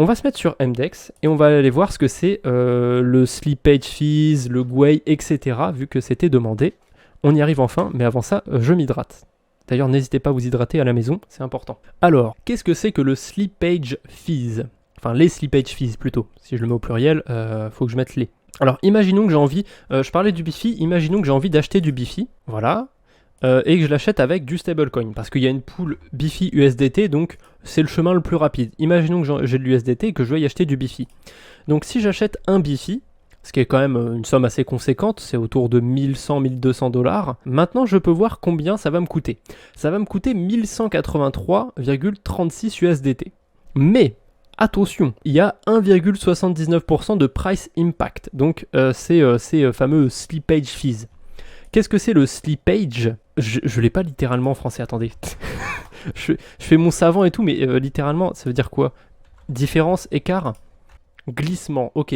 On va se mettre sur MDEX et on va aller voir ce que c'est le slippage fees, le GUI, etc. vu que c'était demandé. On y arrive enfin, mais avant ça, je m'hydrate. D'ailleurs, n'hésitez pas à vous hydrater à la maison, c'est important. Alors, qu'est-ce que c'est que le slippage fees? Enfin, les slippage fees plutôt. Si je le mets au pluriel, faut que je mette les. Alors, imaginons que j'ai envie, je parlais du Bifi, imaginons que j'ai envie d'acheter du Bifi, voilà, et que je l'achète avec du stablecoin, parce qu'il y a une pool Bifi USDT, donc c'est le chemin le plus rapide. Imaginons que j'ai de l'USDT et que je dois y acheter du Bifi. Donc si j'achète un Bifi, ce qui est quand même une somme assez conséquente, c'est autour de 1100-1200 $. Maintenant, je peux voir combien ça va me coûter. Ça va me coûter 1183,36 USDT. Mais, attention, il y a 1,79% de price impact, donc ces fameux slippage fees. Qu'est-ce que c'est le slippage? Je l'ai pas littéralement en français, attendez. je fais mon savant et tout, mais littéralement, ça veut dire quoi? Différence, écart? Glissement, ok.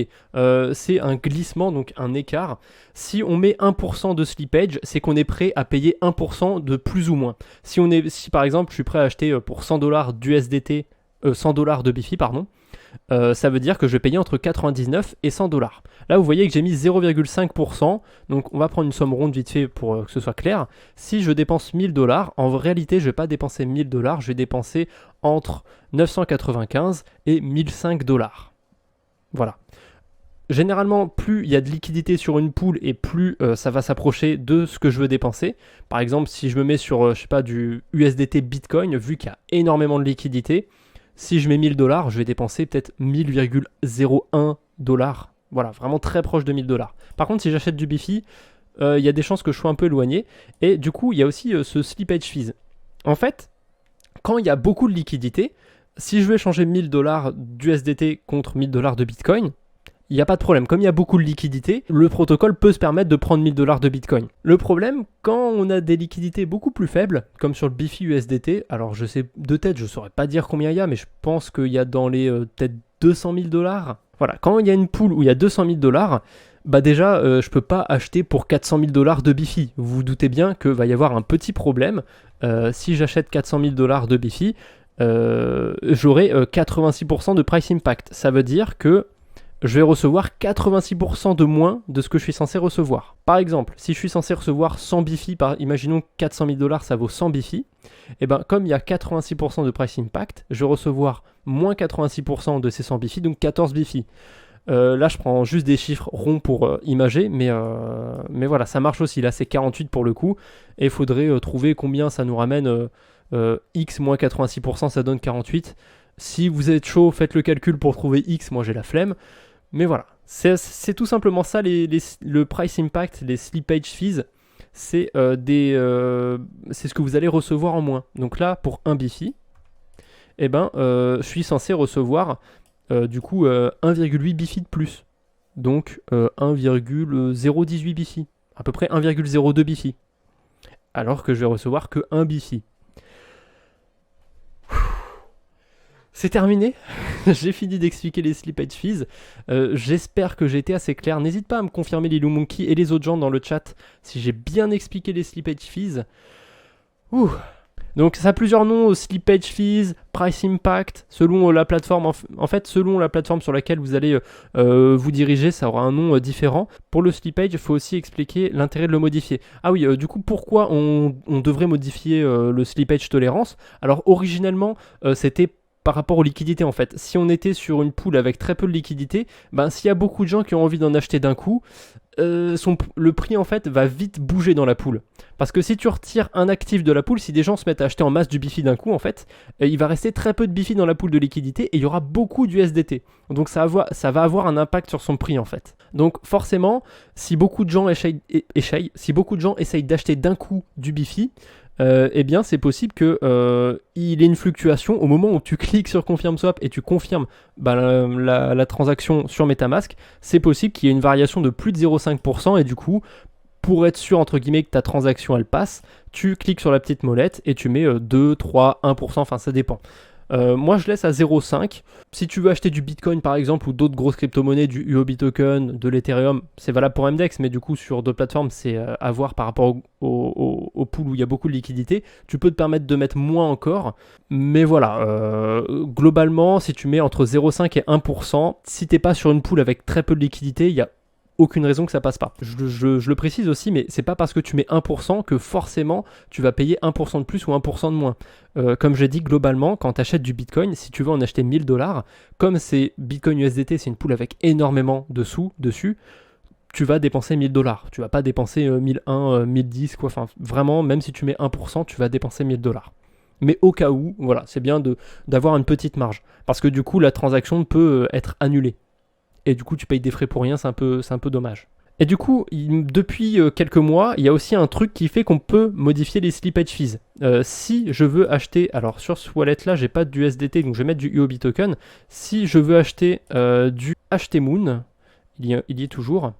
C'est un glissement, donc un écart. Si on met 1% de slippage, c'est qu'on est prêt à payer 1% de plus ou moins. Si par exemple, je suis prêt à acheter pour 100 $ d'USDT, 100 $ de Bifi, pardon, ça veut dire que je vais payer entre 99 et 100 $. Là, vous voyez que j'ai mis 0,5%. Donc, on va prendre une somme ronde vite fait pour que ce soit clair. Si je dépense 1000 $, en réalité, je ne vais pas dépenser 1000 $. Je vais dépenser entre 995 et 1005 $. Voilà. Généralement, plus il y a de liquidité sur une pool et plus ça va s'approcher de ce que je veux dépenser. Par exemple, si je me mets sur, je sais pas, du USDT Bitcoin, vu qu'il y a énormément de liquidité, si je mets 1000 $, je vais dépenser peut-être 1000,01 $. Voilà, vraiment très proche de 1000 $. Par contre, si j'achète du Bifi, il y a des chances que je sois un peu éloigné. Et du coup, il y a aussi ce slippage fees. En fait, quand il y a beaucoup de liquidité, si je veux échanger 1000 $ d'USDT contre 1000 $ de Bitcoin, il n'y a pas de problème. Comme il y a beaucoup de liquidités, le protocole peut se permettre de prendre 1000 $ de Bitcoin. Le problème, quand on a des liquidités beaucoup plus faibles, comme sur le Bifi USDT, alors je sais de tête, je ne saurais pas dire combien il y a, mais je pense qu'il y a dans les peut-être 200 000 $. Voilà, quand il y a une pool où il y a 200 000 $, bah déjà, je peux pas acheter pour 400 000 $ de Bifi. Vous vous doutez bien qu'il va y avoir un petit problème. Si j'achète 400 000 $ de Bifi, j'aurai 86% de price impact. Ça veut dire que je vais recevoir 86% de moins de ce que je suis censé recevoir. Par exemple, si je suis censé recevoir 100 Bifi, imaginons 400 000 $ ça vaut 100 Bifi, et ben comme il y a 86% de price impact, je vais recevoir moins 86% de ces 100 Bifi, donc 14 Bifi. Là je prends juste des chiffres ronds pour imager, mais voilà, ça marche aussi. Là c'est 48 pour le coup, et il faudrait trouver combien ça nous ramène. X moins 86%, ça donne 48. Si vous êtes chaud, faites le calcul pour trouver X, moi j'ai la flemme. Mais voilà, c'est tout simplement ça, le price impact, les slippage fees, c'est ce que vous allez recevoir en moins. Donc là, pour un Bifi, eh ben, je suis censé recevoir du coup 1,8 Bifi de plus. Donc 1,018 Bifi, à peu près 1,02 Bifi. Alors que je vais recevoir que 1 Bifi. C'est terminé. J'ai fini d'expliquer les slippage fees. J'espère que j'ai été assez clair. N'hésite pas à me confirmer LilouMonkey et les autres gens dans le chat si j'ai bien expliqué les slippage fees. Ouh. Donc ça a plusieurs noms, slippage fees, price impact, selon la plateforme. En fait, selon la plateforme sur laquelle vous allez vous diriger, ça aura un nom différent. Pour le slippage, il faut aussi expliquer l'intérêt de le modifier. Ah oui, du coup, pourquoi on devrait modifier le slippage tolérance? Alors originellement, c'était par rapport aux liquidités en fait. Si on était sur une pool avec très peu de liquidités, ben, s'il y a beaucoup de gens qui ont envie d'en acheter d'un coup, le prix en fait va vite bouger dans la pool. Parce que si tu retires un actif de la pool, si des gens se mettent à acheter en masse du Bifi d'un coup en fait, il va rester très peu de Bifi dans la pool de liquidité et il y aura beaucoup d'USDT. Donc ça va avoir un impact sur son prix en fait. Donc forcément, si beaucoup de gens essayent d'acheter d'un coup du Bifi, eh bien c'est possible qu'il ait une fluctuation au moment où tu cliques sur Confirm Swap et tu confirmes la transaction sur MetaMask. C'est possible qu'il y ait une variation de plus de 0,5% et du coup, pour être sûr entre guillemets que ta transaction elle passe, tu cliques sur la petite molette et tu mets 2, 3, 1%, enfin ça dépend. Moi je laisse à 0,5. Si tu veux acheter du Bitcoin par exemple ou d'autres grosses crypto-monnaies, du UOB token, de l'Ethereum, c'est valable pour MDEX, mais du coup sur d'autres plateformes c'est à voir par rapport au pool où il y a beaucoup de liquidités. Tu peux te permettre de mettre moins encore, mais voilà, globalement si tu mets entre 0,5 et 1%, si t'es pas sur une pool avec très peu de liquidités, il y a aucune raison que ça passe pas. Je le précise aussi, mais c'est pas parce que tu mets 1% que forcément tu vas payer 1% de plus ou 1% de moins. Comme j'ai dit, globalement, quand tu achètes du Bitcoin, si tu veux en acheter 1000$, comme c'est Bitcoin USDT, c'est une pool avec énormément de sous dessus, tu vas dépenser 1000$. Tu vas pas dépenser 1001, 1010, quoi. Enfin, vraiment, même si tu mets 1%, tu vas dépenser 1000$. Mais au cas où, voilà, c'est bien d'avoir une petite marge. Parce que du coup, la transaction peut être annulée. Et du coup tu payes des frais pour rien, c'est un peu dommage. Et du coup, depuis quelques mois, il y a aussi un truc qui fait qu'on peut modifier les slippage fees. Si je veux acheter, alors sur ce wallet là, j'ai pas d'USDT, donc je vais mettre du UOB token. Si je veux acheter du HTMoon, il y est toujours.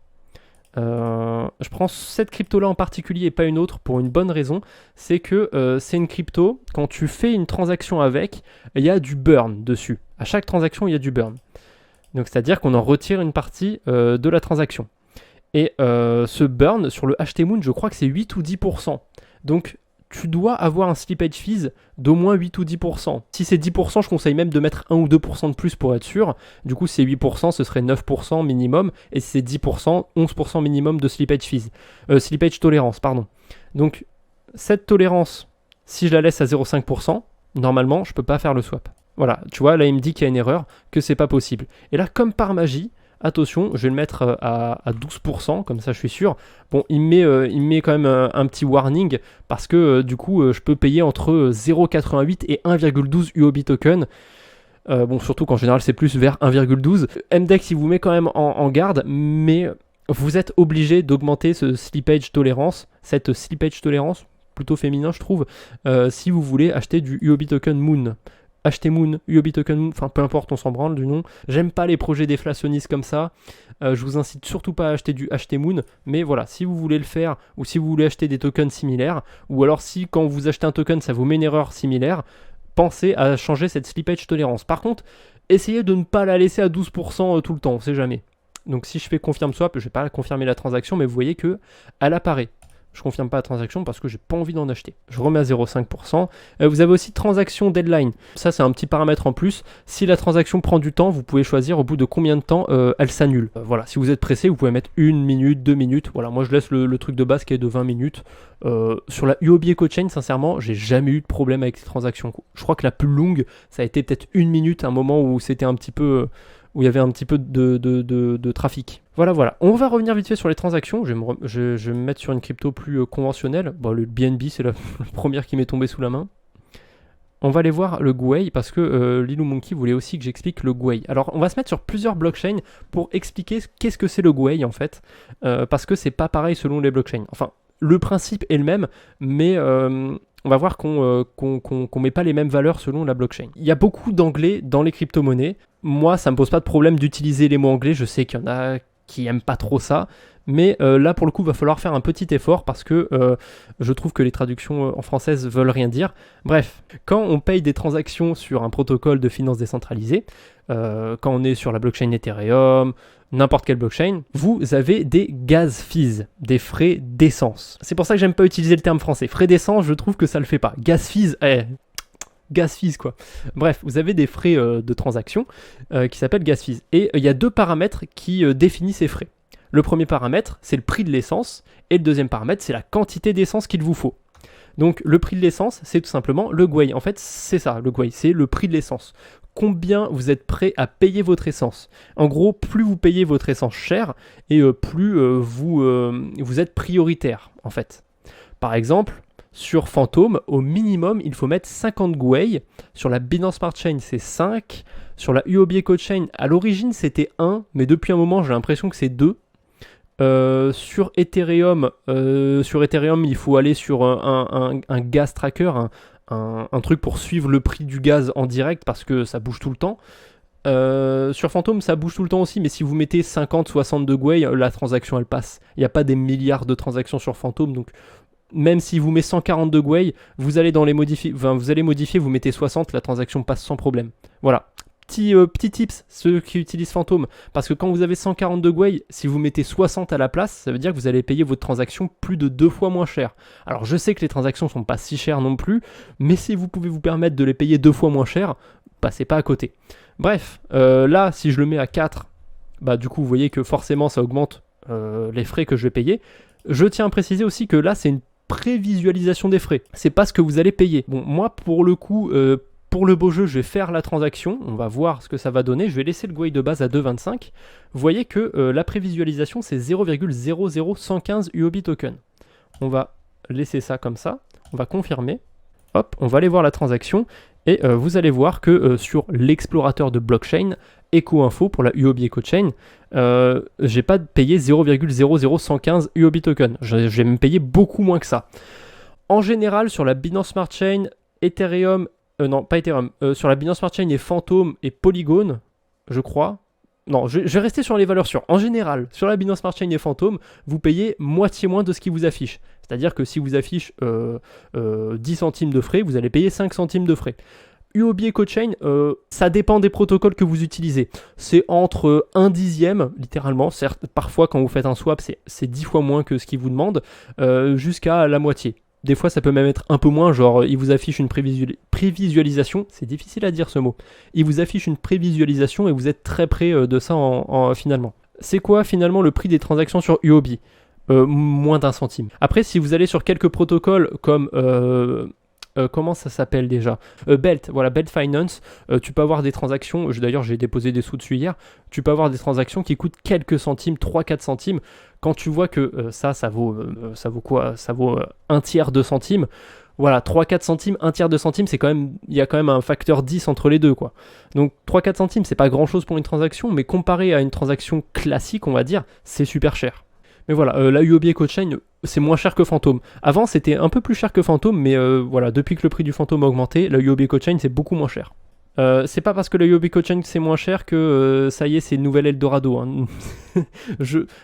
Je prends cette crypto là en particulier et pas une autre pour une bonne raison, c'est que c'est une crypto, quand tu fais une transaction avec, il y a du burn dessus. À chaque transaction, il y a du burn. Donc c'est-à-dire qu'on en retire une partie de la transaction. Et ce burn sur le HTMoon, je crois que c'est 8 ou 10%. Donc tu dois avoir un slippage fees d'au moins 8 ou 10%. Si c'est 10%, je conseille même de mettre 1 ou 2% de plus pour être sûr. Du coup, si c'est 8%, ce serait 9% minimum. Et si c'est 10%, 11% minimum de slippage fees. Slippage tolérance, pardon. Donc cette tolérance, si je la laisse à 0,5%, normalement, je ne peux pas faire le swap. Voilà, tu vois, là il me dit qu'il y a une erreur, que c'est pas possible. Et là, comme par magie, attention, je vais le mettre à 12%, comme ça je suis sûr. Bon, il me met quand même un petit warning, parce que du coup, je peux payer entre 0,88 et 1,12 UOB token. Bon, surtout qu'en général, c'est plus vers 1,12. MDEX, il vous met quand même en garde, mais vous êtes obligé d'augmenter ce slippage tolérance, cette slippage tolérance, plutôt féminin je trouve, si vous voulez acheter du UOB token Moon. HTMoon, UOB token Moon, enfin peu importe, on s'en branle du nom. J'aime pas les projets déflationnistes comme ça. Je vous incite surtout pas à acheter du HTMoon, mais voilà, si vous voulez le faire, ou si vous voulez acheter des tokens similaires, ou alors si quand vous achetez un token, ça vous met une erreur similaire, pensez à changer cette slippage tolérance. Par contre, essayez de ne pas la laisser à 12% tout le temps, on sait jamais. Donc si je fais confirm swap, je vais pas confirmer la transaction, mais vous voyez que elle apparaît. Je ne confirme pas la transaction parce que j'ai pas envie d'en acheter. Je remets à 0,5%. Vous avez aussi transaction deadline. Ça, c'est un petit paramètre en plus. Si la transaction prend du temps, vous pouvez choisir au bout de combien de temps elle s'annule. Voilà, si vous êtes pressé, vous pouvez mettre 1 minute, 2 minutes. Voilà, moi je laisse le truc de base qui est de 20 minutes. Sur la UOB EcoChain, sincèrement, j'ai jamais eu de problème avec ces transactions. Je crois que la plus longue, ça a été peut-être 1 minute, un moment où c'était un petit peu... où il y avait un petit peu de trafic. Voilà. On va revenir vite fait sur les transactions. Je vais me mettre sur une crypto plus conventionnelle. Bon, le BNB, c'est la première qui m'est tombée sous la main. On va aller voir le Gwei parce que Lilou Monkey voulait aussi que j'explique le Gwei. Alors, on va se mettre sur plusieurs blockchains pour expliquer qu'est-ce que c'est le Gwei en fait. Parce que c'est pas pareil selon les blockchains. Enfin, le principe est le même, mais... on va voir qu'on met pas les mêmes valeurs selon la blockchain. Il y a beaucoup d'anglais dans les crypto-monnaies. Moi, ça me pose pas de problème d'utiliser les mots anglais. Je sais qu'il y en a qui aiment pas trop ça. Mais là, pour le coup, il va falloir faire un petit effort parce que je trouve que les traductions en française veulent rien dire. Bref, quand on paye des transactions sur un protocole de finance décentralisée, quand on est sur la blockchain Ethereum, n'importe quelle blockchain, vous avez des gas fees, des frais d'essence. C'est pour ça que j'aime pas utiliser le terme français. Frais d'essence, je trouve que ça le fait pas. Gas fees, gas fees quoi. Bref, vous avez des frais de transaction qui s'appellent gas fees. Et il y a deux paramètres qui définissent ces frais. Le premier paramètre, c'est le prix de l'essence, et le deuxième paramètre, c'est la quantité d'essence qu'il vous faut. Donc le prix de l'essence, c'est tout simplement le Gwei. En fait, c'est ça, le Gwei, c'est le prix de l'essence. Combien vous êtes prêt à payer votre essence. En gros, plus vous payez votre essence cher, et plus vous êtes prioritaire, en fait. Par exemple, sur Phantom, au minimum, il faut mettre 50 Gwei. Sur la Binance Smart Chain, c'est 5. Sur la UOB EcoChain, à l'origine, c'était 1, mais depuis un moment, j'ai l'impression que c'est 2. Sur Ethereum, il faut aller sur un gas tracker, un truc pour suivre le prix du gaz en direct parce que ça bouge tout le temps. Sur Phantom, ça bouge tout le temps aussi, mais si vous mettez 50-60 de Gwei, la transaction elle passe. Il n'y a pas des milliards de transactions sur Phantom, donc même si vous mettez 142 Gwei, vous allez dans les modifier, enfin, vous allez modifier, vous mettez 60, la transaction passe sans problème. Voilà. Petit tips, ceux qui utilisent Phantom, parce que quand vous avez 142 Gwei, si vous mettez 60 à la place, ça veut dire que vous allez payer votre transaction plus de 2 fois moins cher. Alors je sais que les transactions sont pas si chères non plus, mais si vous pouvez vous permettre de les payer 2 fois moins cher, passez pas à côté. Bref, là, si je le mets à 4, bah du coup, vous voyez que forcément, ça augmente les frais que je vais payer. Je tiens à préciser aussi que là, c'est une prévisualisation des frais. C'est pas ce que vous allez payer. Bon, moi, pour le coup... pour le beau jeu, je vais faire la transaction, on va voir ce que ça va donner, je vais laisser le Gwei de base à 2,25. Vous voyez que la prévisualisation c'est 0,00115 UOB token. On va laisser ça comme ça, on va confirmer, hop, on va aller voir la transaction, et vous allez voir que sur l'explorateur de blockchain, EcoInfo pour la UOB EcoChain, j'ai pas payé 0,00115 UOB token, j'ai même payé beaucoup moins que ça. En général, sur la Binance Smart Chain, Ethereum, non, pas Ethereum, sur la Binance Smart Chain et Phantom et Polygon, je crois. Non, je vais rester sur les valeurs sûres. En général, sur la Binance Smart Chain et Phantom, vous payez moitié moins de ce qui vous affiche. C'est-à-dire que si vous affiche 10 centimes de frais, vous allez payer 5 centimes de frais. UOB EcoChain, ça dépend des protocoles que vous utilisez. C'est entre 1 dixième, littéralement. Certes, parfois, quand vous faites un swap, c'est 10 fois moins que ce qu'ils vous demandent, jusqu'à la moitié. Des fois, ça peut même être un peu moins, genre, il vous affiche une prévisualisation, c'est difficile à dire ce mot, il vous affiche une prévisualisation et vous êtes très près de ça finalement. C'est quoi finalement le prix des transactions sur UOB? Moins d'1 centime. Après, si vous allez sur quelques protocoles comme... comment ça s'appelle déjà, Belt, voilà, Belt Finance, tu peux avoir des transactions, d'ailleurs j'ai déposé des sous dessus hier, tu peux avoir des transactions qui coûtent quelques centimes, 3-4 centimes, quand tu vois que ça vaut quoi, ça vaut un tiers de centime, voilà, 3-4 centimes, un tiers de centime, c'est quand même, il y a quand même un facteur 10 entre les deux, quoi. Donc 3-4 centimes, c'est pas grand chose pour une transaction, mais comparé à une transaction classique, on va dire, c'est super cher. Mais voilà, la UOB EcoChain, c'est moins cher que Phantom. Avant, c'était un peu plus cher que Phantom, mais voilà, depuis que le prix du Phantom a augmenté, la UOB EcoChain, c'est beaucoup moins cher. C'est pas parce que la UOB EcoChain, c'est moins cher que ça y est, c'est une nouvelle Eldorado. Hein.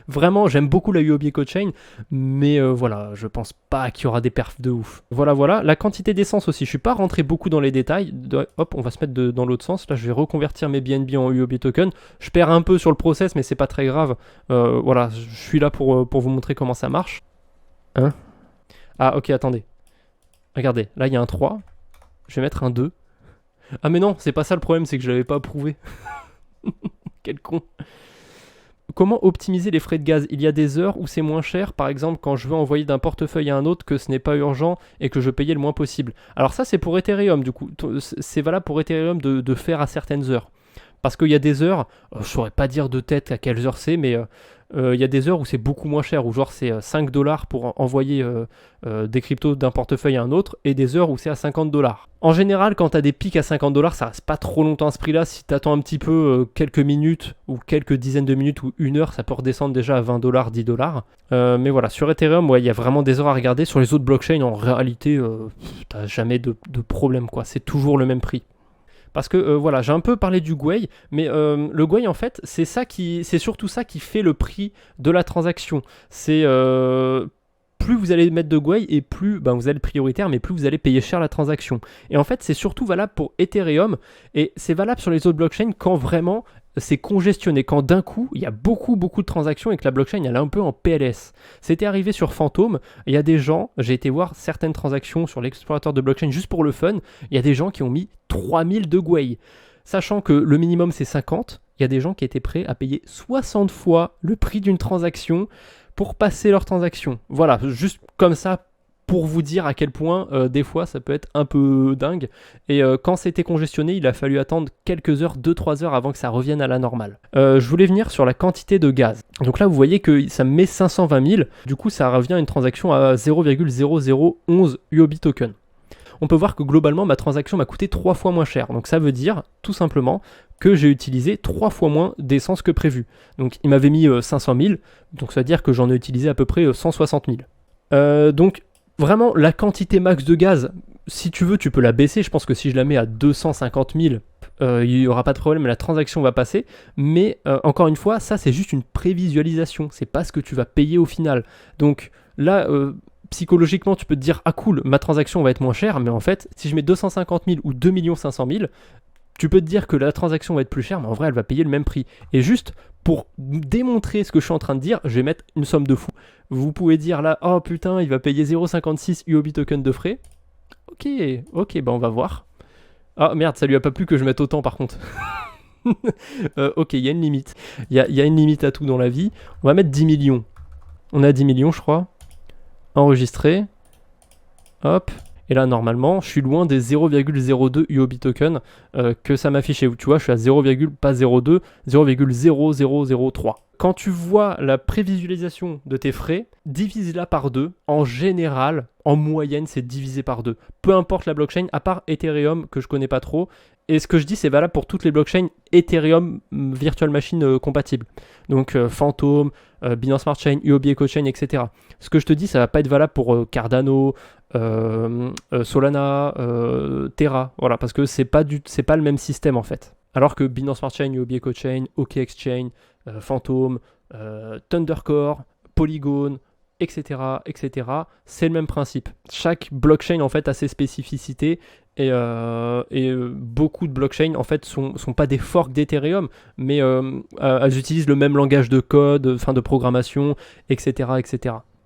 Vraiment, j'aime beaucoup la UOB EcoChain, mais voilà, je pense pas qu'il y aura des perfs de ouf. Voilà, la quantité d'essence aussi, je suis pas rentré beaucoup dans les détails. Hop, on va se mettre dans l'autre sens. Là, je vais reconvertir mes BNB en UOB token. Je perds un peu sur le process, mais c'est pas très grave. Voilà, je suis là pour vous montrer comment ça marche. Hein? Ah, ok, attendez. Regardez, là, il y a un 3. Je vais mettre un 2. Ah, mais non, c'est pas ça le problème, c'est que je l'avais pas approuvé. Quel con. Comment optimiser les frais de gaz? Il y a des heures où c'est moins cher, par exemple quand je veux envoyer d'un portefeuille à un autre que ce n'est pas urgent et que je payais le moins possible. Alors ça c'est pour Ethereum du coup, c'est valable pour Ethereum de faire à certaines heures. Parce qu'il y a des heures, je saurais pas dire de tête à quelles heures c'est, mais il y a des heures où c'est beaucoup moins cher, où genre c'est 5$ pour envoyer des cryptos d'un portefeuille à un autre, et des heures où c'est à 50$. En général, quand tu as des pics à 50$, ça reste pas trop longtemps à ce prix-là. Si tu attends un petit peu, quelques minutes, ou quelques dizaines de minutes, ou une heure, ça peut redescendre déjà à 20$, 10$. Mais voilà, sur Ethereum, ouais, il y a vraiment des heures à regarder. Sur les autres blockchains, en réalité, t'as jamais de problème, quoi. C'est toujours le même prix. Parce que voilà, j'ai un peu parlé du Gwei, mais le Gwei en fait, c'est surtout ça qui fait le prix de la transaction. C'est plus vous allez mettre de Gwei et plus vous allez le prioritaire, mais plus vous allez payer cher la transaction. Et en fait, c'est surtout valable pour Ethereum et c'est valable sur les autres blockchains quand vraiment c'est congestionné, quand d'un coup il y a beaucoup de transactions et que la blockchain elle est un peu en PLS. C'était arrivé sur Phantom, il y a des gens, j'ai été voir certaines transactions sur l'explorateur de blockchain juste pour le fun, il y a des gens qui ont mis 3000 de Gwei. Sachant que le minimum c'est 50, il y a des gens qui étaient prêts à payer 60 fois le prix d'une transaction pour passer leur transaction. Voilà, juste comme ça, pour vous dire à quel point des fois ça peut être un peu dingue. Et quand c'était congestionné, il a fallu attendre quelques heures, 2-3 heures avant que ça revienne à la normale. Je voulais venir sur la quantité de gaz. Donc là vous voyez que ça me met 520 000, du coup ça revient à une transaction à 0,0011 UOB token. On peut voir que globalement ma transaction m'a coûté 3 fois moins cher. Donc ça veut dire tout simplement que j'ai utilisé 3 fois moins d'essence que prévu. Donc il m'avait mis 500 000, donc ça veut dire que j'en ai utilisé à peu près 160 000. Donc vraiment, la quantité max de gaz, si tu veux, tu peux la baisser. Je pense que si je la mets à 250 000, il n'y aura pas de problème, la transaction va passer. Mais encore une fois, ça, c'est juste une prévisualisation. C'est pas ce que tu vas payer au final. Donc là, psychologiquement, tu peux te dire, ah cool, ma transaction va être moins chère, mais en fait, si je mets 250 000 ou 2 500 000, tu peux te dire que la transaction va être plus chère, mais en vrai, elle va payer le même prix. Et juste pour démontrer ce que je suis en train de dire, je vais mettre une somme de fou. Vous pouvez dire là, oh putain, il va payer 0,56 UOB token de frais. Ok, bah on va voir. Ah merde, ça lui a pas plu que je mette autant par contre. Ok, il y a une limite. Il y a une limite à tout dans la vie. On va mettre 10 millions. On a 10 millions, je crois. Enregistré. Hop. Et là, normalement, je suis loin des 0,02 UOB token que ça m'affiche. Tu vois, je suis à 0, pas 0,2, 0,0003. Quand tu vois la prévisualisation de tes frais, divise-la par 2. En général, en moyenne, c'est divisé par 2. Peu importe la blockchain, à part Ethereum, que je connais pas trop. Et ce que je dis, c'est valable pour toutes les blockchains Ethereum Virtual Machine compatibles. Donc Phantom, Binance Smart Chain, UOB EcoChain, etc. Ce que je te dis, ça va pas être valable pour Cardano, Solana, Terra, voilà, parce que c'est pas le même système en fait. Alors que Binance Smart Chain, UOB EcoChain, OKExChain, Phantom, Thundercore, Polygon, etc., c'est le même principe. Chaque blockchain en fait a ses spécificités et beaucoup de blockchains en fait sont pas des forks d'Ethereum, mais elles utilisent le même langage de code, de programmation, etc.,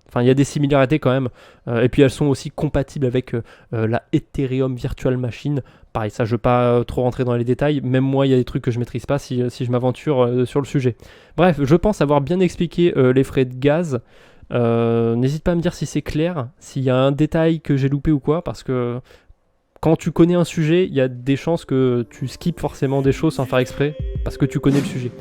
Enfin, il y a des similarités quand même, et puis elles sont aussi compatibles avec la Ethereum Virtual Machine. Pareil, ça je ne veux pas trop rentrer dans les détails, même moi il y a des trucs que je ne maîtrise pas si je m'aventure sur le sujet. Bref, je pense avoir bien expliqué les frais de gaz. N'hésite pas à me dire si c'est clair, s'il y a un détail que j'ai loupé ou quoi, parce que quand tu connais un sujet, il y a des chances que tu skippes forcément des choses sans faire exprès, parce que tu connais le sujet.